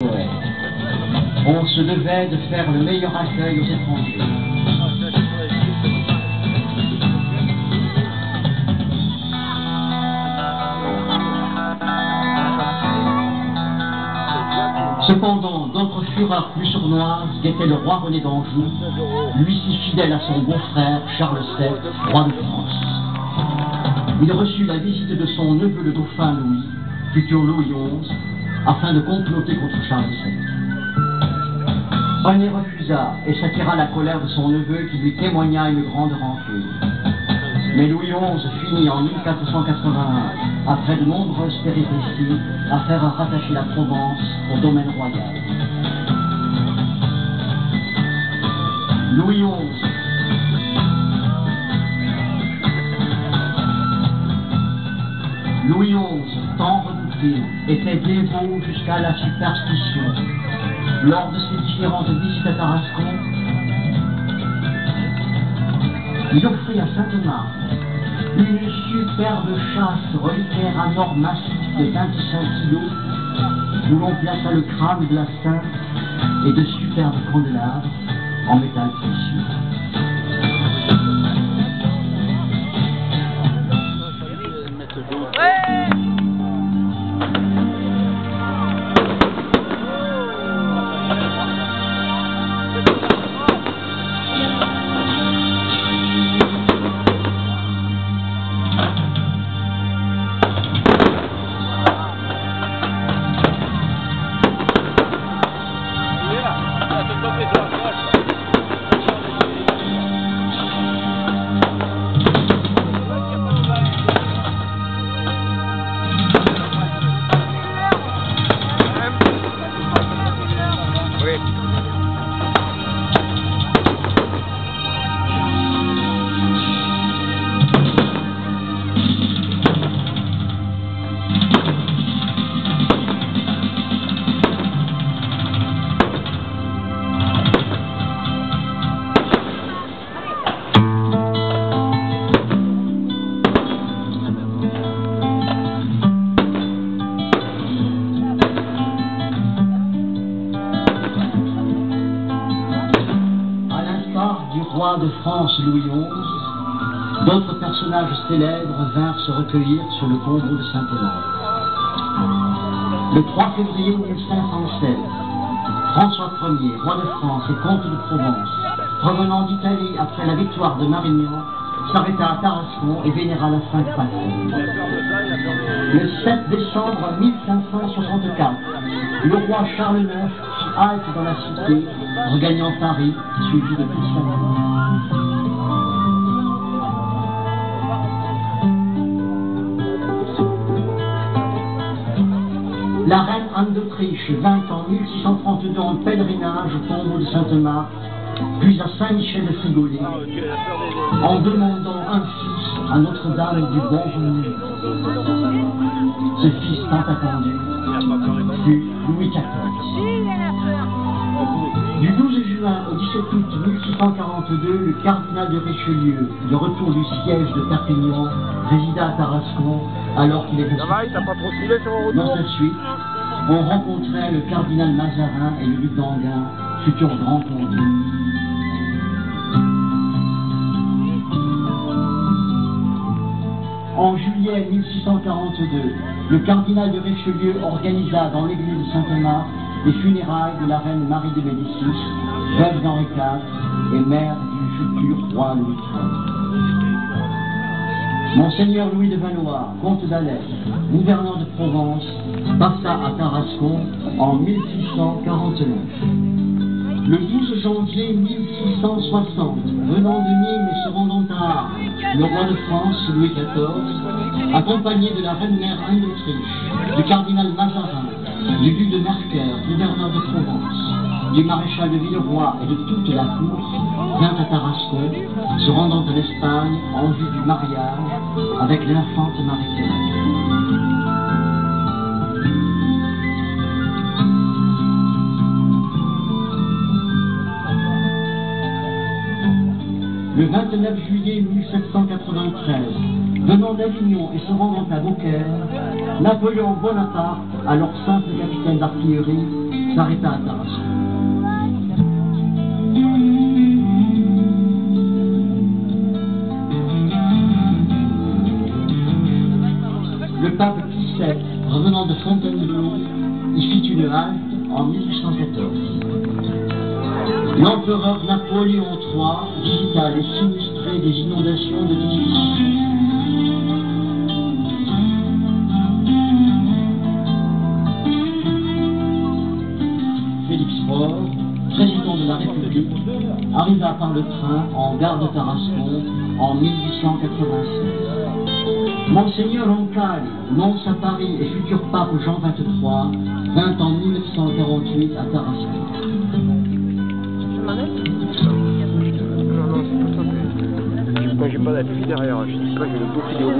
poète. On se devait de faire le meilleur accueil aux étrangers. Cependant, d'autres fureurs plus sournoises guettaient le roi René d'Anjou, lui si fidèle à son beau-frère Charles VII, roi de France. Il reçut la visite de son neveu le dauphin Louis, futur Louis XI, afin de comploter contre Charles VII. René refusa et s'attira la colère de son neveu qui lui témoigna une grande rancune. Mais Louis XI finit en 1481, après de nombreuses péripéties, à faire rattacher la Provence au domaine royal. Louis XI, tant redouté, était dévot jusqu'à la superstition. Lors de ses différentes visites à Tarascon, il offrit à Sainte-Marthe une superbe chasse reliquaire en or massif de 25 kilos, où l'on plaça le crâne de la Sainte et de superbes candélabres en métal précieux. Roi de France Louis XI, d'autres personnages célèbres vinrent se recueillir sur le tombeau de Saint-Honoré. Le 3 février 1516, François Ier, roi de France et comte de Provence, revenant d'Italie après la victoire de Marignan, s'arrêta à Tarascon et vénéra la Sainte Patronne. Le 7 décembre 1564, le roi Charles IX fit halte dans la cité, regagnant Paris, suivi de toute sa cour. La reine Anne d'Autriche vint en 1632 en pèlerinage au tombeau de Sainte-Marthe, puis à Saint-Michel de Frigolé, en demandant un fils à Notre-Dame du Bon Revenu. Ce fils tant attendu fut Louis XIV. Du 12 juin au 17 août 1642, le cardinal de Richelieu, de retour du siège de Perpignan, résida à Tarascon alors qu'il était dans cette suite. On rencontrait le cardinal Mazarin et le duc d'Enghien, futurs grands condés. En juillet 1642, le cardinal de Richelieu organisa dans l'église de Sainte-Marthe les funérailles de la reine Marie de Médicis, veuve d'Henri IV et mère du futur roi Louis XIII. Monseigneur Louis de Valois, comte d'Alès, gouverneur de Provence, passa à Tarascon en 1649. Le 12 janvier 1660, venant de Nîmes et se rendant à Arles, le roi de France, Louis XIV, accompagné de la reine-mère Anne d'Autriche, du cardinal Mazarin, du duc de Mercœur, gouverneur de Provence, du maréchal de Villeroy et de toute la cour, vint à Tarascon, se rendant en Espagne en vue du mariage avec l'infante Marie-Thérèse. Le 29 juillet 1793, venant d'Avignon et se rendant à Beaucaire, Napoléon Bonaparte, alors simple capitaine d'artillerie, s'arrêta à Tarascon. Le pape Pie VII, revenant de Fontainebleau, y fit une halte en 1814. L'empereur Napoléon III visita les sinistrés des inondations de 1806. Félix Faure, président de la République, arriva par le train en gare de Tarascon en 1896. Monseigneur Roncalli, nonce à Paris et futur pape Jean XXIII, vint en 1948 à Tarascon. Moi j'ai pas la fille derrière, je dis pas que j'ai le beau fil rouge.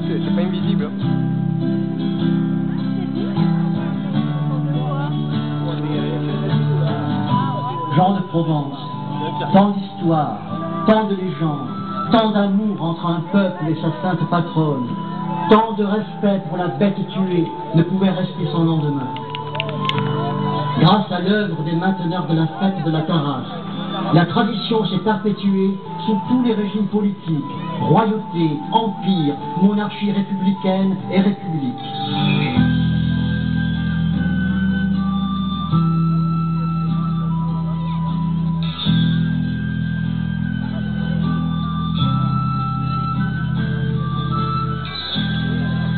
C'est pas invisible. Jean de Provence, tant d'histoires, tant de légendes, tant d'amour entre un peuple et sa sainte patronne, tant de respect pour la bête tuée ne pouvait rester sans lendemain. Grâce à l'œuvre des mainteneurs de la fête de la Tarasque, la tradition s'est perpétuée sous tous les régimes politiques, royauté, empire, monarchie républicaine et république.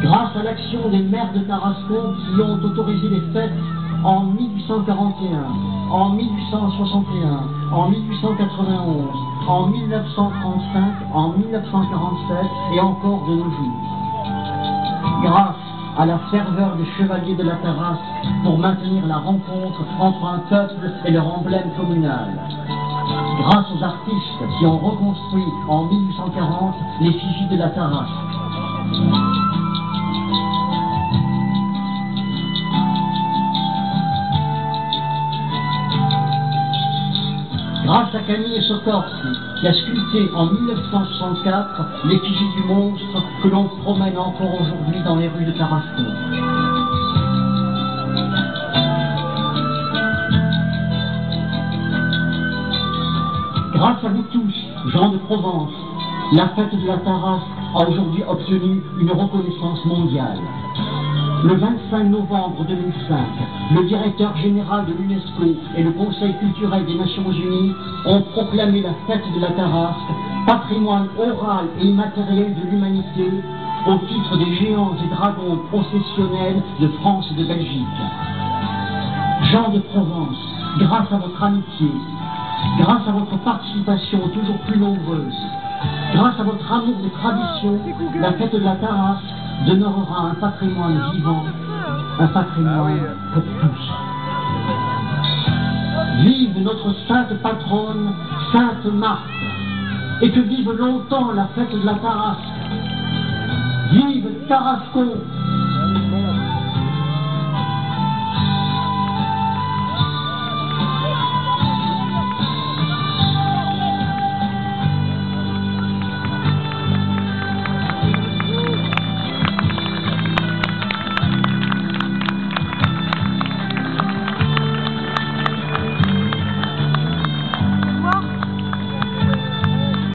Grâce à l'action des maires de Tarascon qui ont autorisé les fêtes en 1841, en 1861, en 1891, en 1935, en 1947 et encore de nos jours. Grâce à la ferveur des chevaliers de la Tarasque pour maintenir la rencontre entre un peuple et leur emblème communal. Grâce aux artistes qui ont reconstruit en 1840 l'effigie de la Tarasque. Grâce à Camille Sottorsi, qui a sculpté en 1964 l'effigie du monstre que l'on promène encore aujourd'hui dans les rues de Tarascon. Grâce à vous tous, gens de Provence, la fête de la Tarasque a aujourd'hui obtenu une reconnaissance mondiale. Le 25 novembre 2005, le directeur général de l'UNESCO et le Conseil culturel des Nations Unies ont proclamé la fête de la Tarasque patrimoine oral et immatériel de l'humanité au titre des géants et dragons processionnels de France et de Belgique. Gens de Provence, grâce à votre amitié, grâce à votre participation toujours plus nombreuse, Grâce à votre amour des traditions, la fête de la Tarasque demeurera un patrimoine vivant, un patrimoine pour tous. Vive notre sainte patronne, Sainte Marthe, et que vive longtemps la fête de la Tarasque. Vive Tarascon!